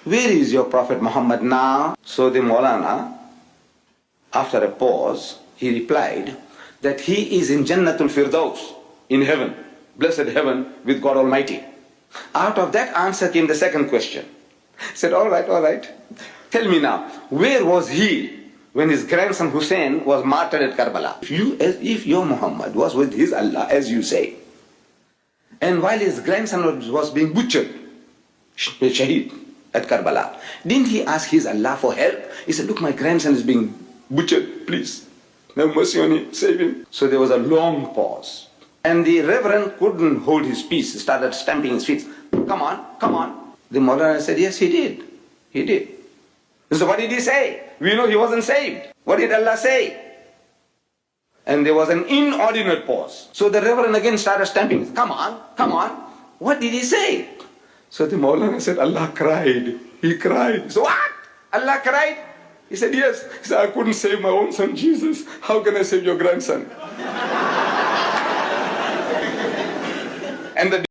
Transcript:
where is your Prophet Muhammad now? So the Maulana, after a pause, he replied that he is in Jannatul Firdaus, in heaven, blessed heaven with God Almighty. Out of that answer came the second question. He said, all right, tell me now, where was he when his grandson Hussein was martyred at Karbala? If your Muhammad was with his Allah, as you say, and while his grandson was being butchered, Shaheed, at Karbala, didn't he ask his Allah for help? He said, look, my grandson is being butchered, please, have mercy on him, save him. So there was a long pause. And the Reverend couldn't hold his peace, he started stamping his feet. Come on. The Maulana said, yes, he did. So what did he say? We know he wasn't saved. What did Allah say? And there was an inordinate pause. So the Reverend again started stamping. Come on. What did he say? So the Maulana said, Allah cried. He cried. So what? Allah cried? He said, yes. He said, I couldn't save my own son, Jesus. How can I save your grandson? And the